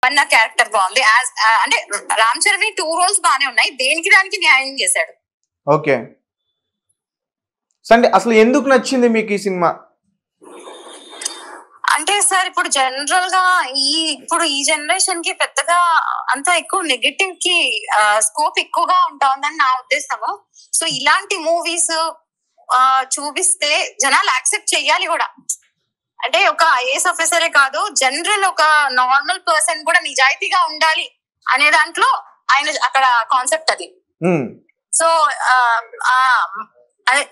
అన్న క్యారెక్టర్ బాగుంది. అంటే రామ్ చరణ్ 2 రోల్స్ బానే ఉన్నాయి, దేనికి దానికి న్యాయం చేశాడు. ఓకే, సండే అసలు ఎందుకు నచ్చింది మీకు ఈ సినిమా? అంటే సార్ ఇప్పుడు జనరల్ గా ఇప్పుడు ఈ జనరేషన్ కి పెద్దగా అంత ఎక్కువ నెగటివ్ కి స్కోప్ ఎక్కువగా ఉంటుందని నా ఉద్దేశము. సో ఇలాంటి మూవీస్ చూపిస్తే జనాలు యాక్సెప్ట్ చెయ్యాలి కూడా. అంటే ఒక ఐఏఎస్ ఆఫీసరే కాదు, జనరల్ ఒక నార్మల్ పర్సన్ కూడా నిజాయితీగా ఉండాలి అనే దాంట్లో ఆయన అక్కడ కాన్సెప్ట్ అది. సో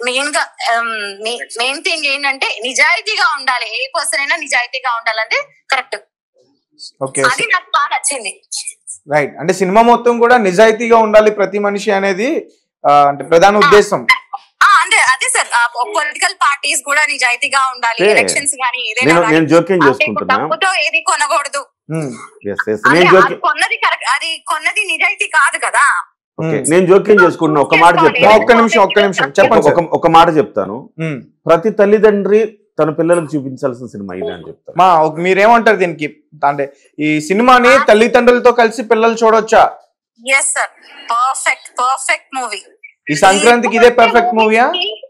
మెయిన్ థింగ్ ఏంటంటే నిజాయితీగా ఉండాలి, ఏ పర్సన్ అయినా నిజాయితీగా ఉండాలంటే కరెక్ట్. అది నాకు బాగా నచ్చింది. రైట్, అంటే సినిమా మొత్తం కూడా నిజాయితీగా ఉండాలి ప్రతి మనిషి అనేది అంటే ప్రధాన ఉద్దేశం. అంటే అదే సార్, పొలిటికల్ పార్టీస్ కూడా నిజాయితీగా ఉండాలి, ఎలక్షన్స్ కానీ డబ్బుతో ఏది కొనకూడదు. అది కొన్నది నిజాయితీ కాదు కదా. నేను జోక్యం చేసుకుంటున్నా, ఒక మాట చెప్తాను. ఒక్క నిమిషం చెప్పండి. ఒక మాట చెప్తాను. ప్రతి తల్లిదండ్రి తన పిల్లలకు చూపించాల్సిన సినిమా ఇది అని చెప్తాను. మీరేమంటారు దీనికి? అంటే ఈ సినిమాని తల్లిదండ్రులతో కలిసి పిల్లలు చూడొచ్చా? yes sir, perfect movie. ఈ సంక్రాంతికి ఇదే పర్ఫెక్ట్ మూవీయా?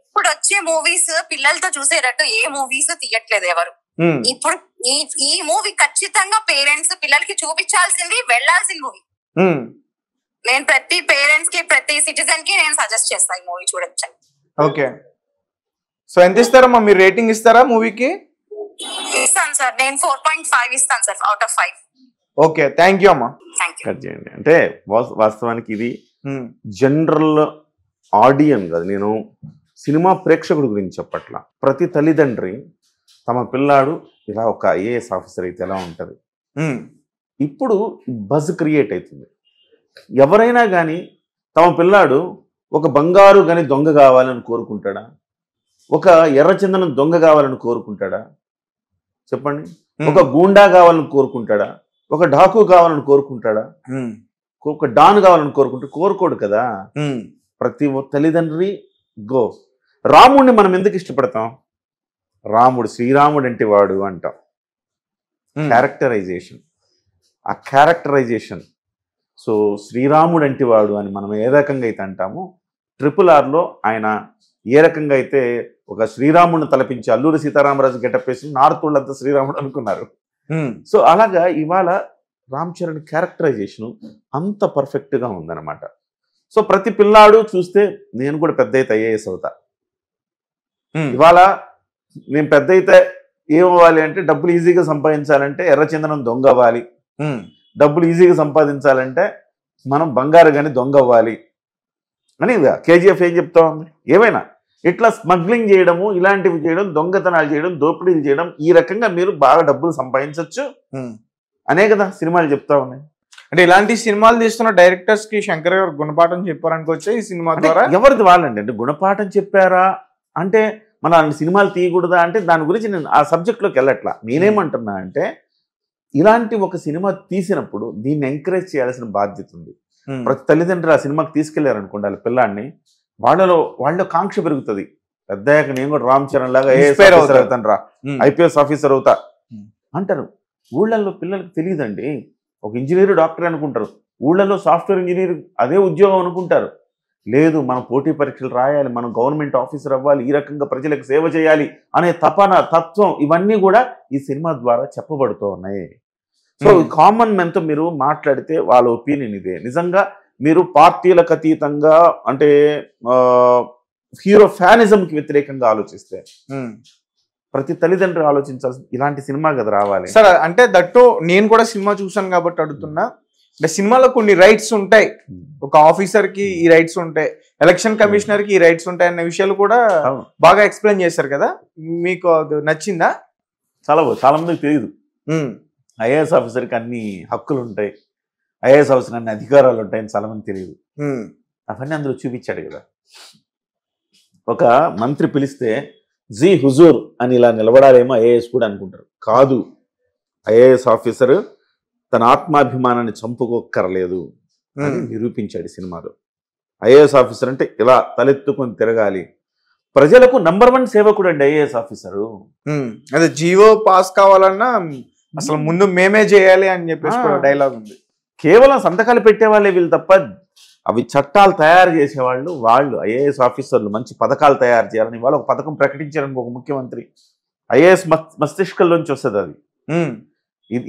ఇప్పుడు వచ్చే మూవీస్ పిల్లలతో చూసేటట్టు ఏ మూవీస్ తీయట్లేదు ఎవరు. ఇప్పుడు ఈ మూవీ ఖచ్చితంగా పేరెంట్స్ పిల్లలకి చూపించాల్సింది, వెళ్లాల్సిన మూవీ. నేను ప్రతి పేరెంట్స్ కి ప్రతి సిటిజన్ కి నేను సజెస్ట్ చేస్తాను ఈ మూవీ చూడొచ్చు. ఓకే, సో ఎంత ఇస్తారమ్మా మీరు? రేటింగ్ ఇస్తారా మూవీకి? ఇస్తాను సార్, నేను 4.5 ఇస్తాను sir out of 5. Okay, thank you అమ్మా. కట్ చేయండి. అంటే వాస్తవానికి ఇది జనరల్ ఆడియన్స్ కాదు, నేను సినిమా ప్రేక్షకుడి గురించి చెప్పట్లా. ప్రతి తల్లిదండ్రి తమ పిల్లాడు ఇలా ఒక ఐఏఎస్ ఆఫీసర్ అయితే ఎలా ఉంటది, ఇప్పుడు బజ్ క్రియేట్ అవుతుంది. ఎవరైనా కానీ తమ పిల్లాడు ఒక బంగారు గని దొంగ కావాలని కోరుకుంటాడా? ఒక ఎర్రచందనం దొంగ కావాలని కోరుకుంటాడా? చెప్పండి. ఒక గూండా కావాలని కోరుకుంటాడా? ఒక డాకు కావాలని కోరుకుంటాడా? ఒక డాన్ కావాలని కోరుకోడు కదా. ప్రతి తల్లిదండ్రి గో. రాముడిని మనం ఎందుకు ఇష్టపడతాం? రాముడు శ్రీరాముడు అంటే వాడు అంటాం. క్యారెక్టరైజేషన్, ఆ క్యారెక్టరైజేషన్. సో శ్రీరాముడు అంటే వాడు అని మనం ఏ రకంగా అయితే అంటామో, RRRలో ఆయన ఏ రకంగా అయితే ఒక శ్రీరాముడిని తలపించి అల్లూరి సీతారామరాజు గెటప్ వేసి నార్త్ వాళ్ళంతా శ్రీరాముడు అనుకున్నారు. సో అలాగా ఇవాళ రామ్ చరణ్ క్యారెక్టరైజేషన్ అంత పర్ఫెక్ట్గా ఉందన్నమాట. సో ప్రతి పిల్లాడు చూస్తే నేను కూడా పెద్ద అయితే ఐఏఎస్ అవుతా. ఇవాళ నేను పెద్ద అయితే ఏమవ్వాలి అంటే, డబ్బులు ఈజీగా సంపాదించాలంటే ఎర్రచందనం దొంగ అవ్వాలి, డబ్బులు ఈజీగా సంపాదించాలంటే మనం బంగారు కానీ దొంగ అవ్వాలి అని KGF ఏం చెప్తా ఉంది. ఏమైనా ఇట్లా స్మగ్లింగ్ చేయడము, ఇలాంటివి చేయడం, దొంగతనాలు చేయడం, దోపిడీలు చేయడం, ఈ రకంగా మీరు బాగా డబ్బులు సంపాదించవచ్చు అనే కదా సినిమాలు చెప్తా ఉన్నాయి. అంటే ఇలాంటి సినిమాలు తీస్తున్న డైరెక్టర్స్ కి శంకర్ గారు గుణపాఠం చెప్పారనుకోవచ్చా ఈ సినిమా ద్వారా? ఎవరిది వాళ్ళండి. అంటే గుణపాఠం చెప్పారా అంటే మన అలాంటి సినిమాలు తీయకూడదా అంటే దాని గురించి నేను ఆ సబ్జెక్ట్లోకి వెళ్ళట్లా. నేనేమంటున్నా అంటే, ఇలాంటి ఒక సినిమా తీసినప్పుడు దీన్ని ఎంకరేజ్ చేయాల్సిన బాధ్యత ఉంది. ప్రతి తల్లిదండ్రులు ఆ సినిమాకి తీసుకెళ్లారు అనుకోండి వాళ్ళ పిల్లాన్ని, వాళ్ళ కాంక్ష పెరుగుతుంది. పెద్దయ్యాక నేను కూడా రామ్ చరణ్ లాగా అవుతాను రా, IPS ఆఫీసర్ అవుతా అంటారు. ఊళ్ళల్లో పిల్లలకి తెలియదండి. ఒక ఇంజనీర్ డాక్టర్ అనుకుంటారు, ఊళ్ళల్లో సాఫ్ట్వేర్ ఇంజనీర్ అదే ఉద్యోగం అనుకుంటారు. లేదు, మనం పోటీ పరీక్షలు రాయాలి, మనం గవర్నమెంట్ ఆఫీసర్ అవ్వాలి, ఈ రకంగా ప్రజలకు సేవ చేయాలి అనే తత్వం ఇవన్నీ కూడా ఈ సినిమా ద్వారా చెప్పబడుతూ ఉన్నాయి. సో కామన్ మ్యాన్తో మీరు మాట్లాడితే వాళ్ళ ఒపీనియన్ ఇదే. నిజంగా మీరు పార్టీలకు అతీతంగా అంటే హీరో ఫ్యానిజంకి వ్యతిరేకంగా ఆలోచిస్తే ప్రతి తల్లిదండ్రులు ఆలోచించాల్సి ఇలాంటి సినిమా కదా రావాలి సార్. అంటే దట్టు నేను కూడా సినిమా చూసాను కాబట్టి అడుగుతున్నా. అంటే సినిమాలో కొన్ని రైట్స్ ఉంటాయి, ఒక ఆఫీసర్ కి ఈ రైట్స్ ఉంటాయి, ఎలక్షన్ కమిషనర్ కి ఈ రైట్స్ ఉంటాయి అనే విషయాలు కూడా బాగా ఎక్స్ప్లెయిన్ చేశారు కదా. మీకు అది నచ్చిందా? చాలా మందికి తెలియదు. ఐఏఎస్ ఆఫీసర్కి అన్ని హక్కులు ఉంటాయి, ఐఏఎస్ ఆఫీసర్ అన్ని అధికారాలు ఉంటాయని చాలా మంది తెలియదు. అవన్నీ అందులో చూపించాడు కదా. ఒక మంత్రి పిలిస్తే జీ హుజూర్ అని ఇలా నిలబడాలేమో ఐఏఎస్ కూడా అనుకుంటారు. కాదు, ఐఏఎస్ ఆఫీసర్ తన ఆత్మాభిమానాన్ని చంపుకోక్కర్లేదు అని నిరూపించాడు సినిమాలో. ఐఏఎస్ ఆఫీసర్ అంటే ఇలా తలెత్తుకొని తిరగాలి, ప్రజలకు నంబర్ 1 సేవకుడు అండి ఐఏఎస్ ఆఫీసరు. అదే జీవో పాస్ కావాలన్నా అసలు ముందు మేమే చేయాలి అని చెప్పేసి కూడా డైలాగ్ ఉంది. కేవలం సంతకాలు పెట్టేవాళ్ళే వీళ్ళు తప్ప అవి చట్టాలు తయారు చేసేవాళ్ళు వాళ్ళు ఐఏఎస్ ఆఫీసర్లు మంచి పథకాలు తయారు చేయాలని వాళ్ళు ఒక పథకం ప్రకటించారని ఒక ముఖ్యమంత్రి ఐఏఎస్ మస్తిష్కంలోంచి వస్తుంది అది.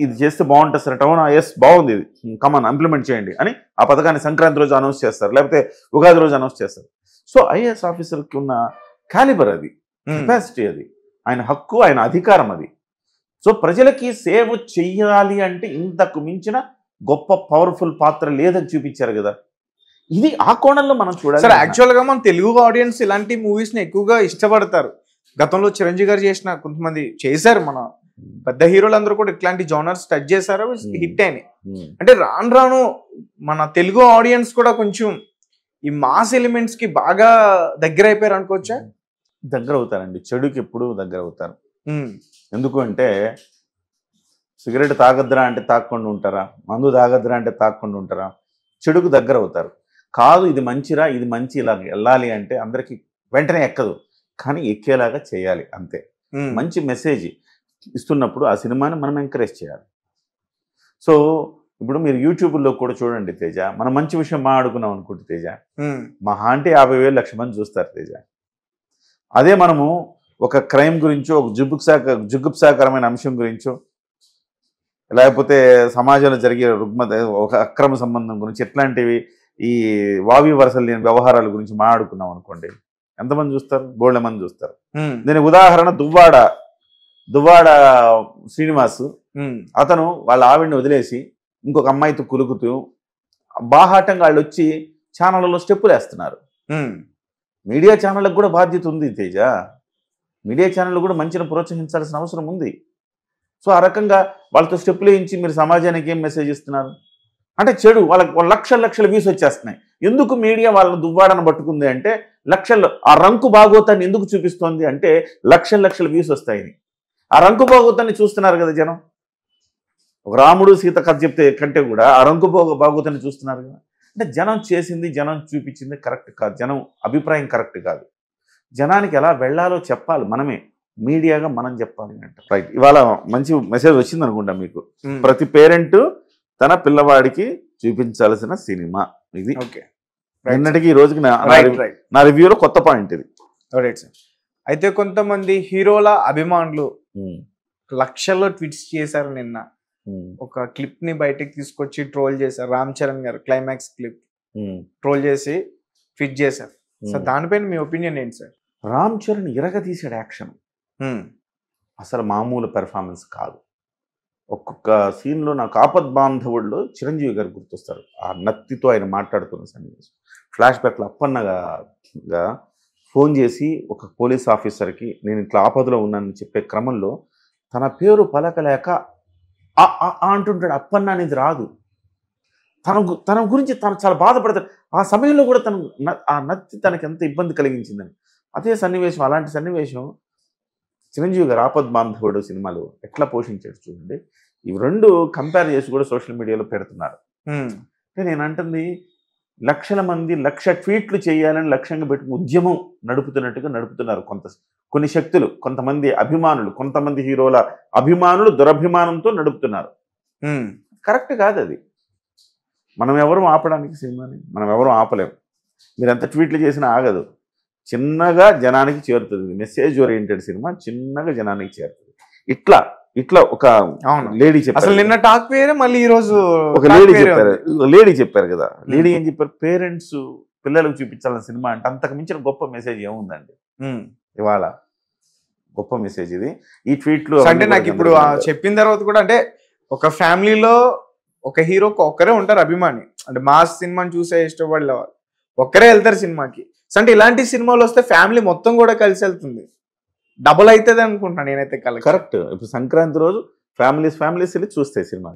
ఇది చేస్తే బాగుంటుంది సార్ టౌన్ ఐఏఎస్ బాగుంది ఇది కమాన్ ఇంప్లిమెంట్ చేయండి అని ఆ పథకాన్ని సంక్రాంతి రోజు అనౌన్స్ చేస్తారు, లేకపోతే ఉగాది రోజు అనౌన్స్ చేస్తారు. సో ఐఏఎస్ ఆఫీసర్కి ఉన్న క్యాలిబర్ అది, కెపాసిటీ అది, ఆయన హక్కు, ఆయన అధికారం అది. సో ప్రజలకి సేవ చెయ్యాలి అంటే ఇంతకు మించిన గొప్ప పవర్ఫుల్ పాత్ర లేదని చూపించారు కదా. ఇది ఆ కోణంలో మనం చూడాలి. సార్ యాక్చువల్ గా మన తెలుగు ఆడియన్స్ ఇలాంటి మూవీస్ ని ఎక్కువగా ఇష్టపడతారు. గతంలో చిరంజీవి గారు చేసిన కొంతమంది చేశారు, మన పెద్ద హీరోలు అందరూ కూడా ఇట్లాంటి జోనర్స్ టచ్ చేశారు, హిట్ అయినాయి. అంటే రాను రాను మన తెలుగు ఆడియన్స్ కూడా కొంచెం ఈ మాస్ ఎలిమెంట్స్ కి బాగా దగ్గర అయిపోయారు అనుకోవచ్చా? దగ్గర అవుతారండి, చెడుకి ఎప్పుడు దగ్గర అవుతారు. ఎందుకు అంటే సిగరెట్ తాగద్దురా అంటే తాగకుండా ఉంటారా, మందు తాగద్దురా అంటే తాగకుండా ఉంటారా, చెడుకు దగ్గర అవుతారు. కాదు ఇది మంచిరా, ఇది మంచి ఇలా వెళ్ళాలి అంటే అందరికి వెంటనే ఎక్కదు, కానీ ఎక్కేలాగా చేయాలి అంతే. మంచి మెసేజ్ ఇస్తున్నప్పుడు ఆ సినిమాని మనం ఎంకరేజ్ చేయాలి. సో ఇప్పుడు మీరు యూట్యూబ్లో కూడా చూడండి తేజ, మనం మంచి విషయం మాట్లాడుకున్నాం అనుకుంటే తేజ మహా అంటే 50,000 లక్ష మంది చూస్తారు తేజ. అదే మనము ఒక క్రైమ్ గురించో, ఒక జుగుప్సాకరమైన అంశం గురించో, లేకపోతే సమాజంలో జరిగే ఒక అక్రమ సంబంధం గురించి, ఎట్లాంటివి ఈ వావి వరసలు లేని వ్యవహారాల గురించి మాట్లాడుకున్నాం అనుకోండి, ఎంతమంది చూస్తారు? బోళ్ళ మంది చూస్తారు. దీనికి ఉదాహరణ దువ్వాడ శ్రీనివాస్. అతను వాళ్ళ ఆవిడని వదిలేసి ఇంకొక అమ్మాయితో కులుకుతూ బాహాటంగా వాళ్ళు వచ్చి ఛానళ్ళలో స్టెప్పులు వేస్తున్నారు. మీడియా ఛానళ్ళకు కూడా బాధ్యత ఉంది తేజ, మీడియా ఛానళ్ళు కూడా మంచిని ప్రోత్సహించాల్సిన అవసరం ఉంది. సో ఆ రకంగా వాళ్ళతో స్టెప్పులు వేయించి మీరు సమాజానికి ఏం మెసేజ్ ఇస్తున్నారు అంటే చెడు. వాళ్ళకి లక్షల వ్యూస్ వచ్చేస్తున్నాయి. ఎందుకు మీడియా వాళ్ళని దువ్వాడని పట్టుకుంది అంటే లక్షల్లో ఆ రంకు బాగోతాన్ని ఎందుకు చూపిస్తోంది అంటే లక్షల వ్యూస్ వస్తాయని. ఆ రంకు బాగోతాన్ని చూస్తున్నారు కదా జనం. ఒక రాముడు సీత కథ చెప్తే కంటే కూడా ఆ రంకు బాగోతాన్ని చూస్తున్నారు కదా. అంటే జనం చేసింది, జనం చూపించింది కరెక్ట్ కాదు, జనం అభిప్రాయం కరెక్ట్ కాదు. జనానికి ఎలా వెళ్ళాలో చెప్పాలి మనమే, మీడియాగా మనం చెప్పాలి అంటే. రైట్, ఇవాళ మంచి మెసేజ్ వచ్చింది అనుకుంటా మీకు. ప్రతి పేరెంట్ తన పిల్లవాడికి చూపించాల్సిన సినిమా ఇది. నిన్నటికి ఈ రోజుకి నా రివ్యూలో కొత్త పాయింట్ ఇది. Right sir. అయితే కొంతమంది హీరోల అభిమానులు లక్షల్లో ట్వీట్స్ చేశారు. నిన్న ఒక క్లిప్ ని బయటకు తీసుకొచ్చి ట్రోల్ చేశారు. రామ్ చరణ్ గారు క్లైమాక్స్ క్లిప్ ట్రోల్ చేసి ట్వీట్ చేశారు. సార్ దానిపైన మీ ఒపీనియన్ ఏంటి సార్? రామ్ చరణ్ ఇరగదీసాడు యాక్షన్, అసలు మామూలు పెర్ఫార్మెన్స్ కాదు. ఒక్కొక్క సీన్లో నాకు ఆపద్ బాంధవుల్లో చిరంజీవి గారు గుర్తొస్తారు. ఆ నత్తితో ఆయన మాట్లాడుతున్న సన్నివేశం, ఫ్లాష్ బ్యాక్లో అప్పన్నగా ఫోన్ చేసి ఒక పోలీస్ ఆఫీసర్కి నేను ఇట్లా ఆపదలో ఉన్నానని చెప్పే క్రమంలో తన పేరు పలకలేక అంటుంటాడు. అప్పన్న అనేది రాదు. తన గురించి తను చాలా బాధపడతాడు. ఆ సమయంలో కూడా ఆ నత్తి తనకి ఎంత ఇబ్బంది కలిగించిందని అదే సన్నివేశం, అలాంటి సన్నివేశం చిరంజీవి గారు ఆపద్ బాంధవుడు సినిమాలో ఎట్లా పోషించాడు చూడండి. ఇవి రెండు కంపేర్ చేసి కూడా సోషల్ మీడియాలో పెడుతున్నారు. అంటే నేను అంటుంది లక్షల మంది 1,00,000 ట్వీట్లు చేయాలని లక్ష్యంగా పెట్టుకుని ఉద్యమం నడుపుతున్నట్టుగా నడుపుతున్నారు కొన్ని శక్తులు, కొంతమంది అభిమానులు, కొంతమంది హీరోల అభిమానులు దురభిమానంతో నడుపుతున్నారు. కరెక్ట్ కాదు అది. మనం ఎవరు ఆపడానికి సినిమాని మనం ఎవరు ఆపలేము. మీరు ఎంత ట్వీట్లు చేసినా ఆగదు. చిన్నగా జనానికి చేరుతుంది. మెసేజ్ ఓరియంటెడ్ సినిమా చిన్నగా జనానికి చేరుతుంది. ఇట్లా ఒక లేడీ చెప్పారు. అసలు నిన్న టాక్ వేరే, మళ్ళీ ఈ రోజు ఒక లేడీ చెప్పారు కదా. లేడీ ఏం చెప్పారు? పేరెంట్స్ పిల్లలకు చూపించాలని సినిమా అంటే అంతకు మించిన గొప్ప మెసేజ్ ఏముందండి? ఇవాళ గొప్ప మెసేజ్ ఇది. ఈ ట్వీట్లు అంటే నాకు ఇప్పుడు చెప్పిన తర్వాత కూడా అంటే ఒక ఫ్యామిలీలో ఒక హీరోకి ఒక్కరే ఉంటారు అభిమాని, అంటే మాస్ సినిమాని చూసే ఇష్టపడే వాళ్ళు ఒక్కరే వెళ్తారు సినిమాకి. అంటే ఇలాంటి సినిమాలు వస్తే ఫ్యామిలీ మొత్తం కూడా కలిసి వెళ్తుంది, డబుల్ అవుతుంది అనుకుంటున్నాను నేనైతే. కరెక్ట్. ఇప్పుడు సంక్రాంతి రోజు ఫ్యామిలీస్ వెళ్ళి చూస్తాయి సినిమా.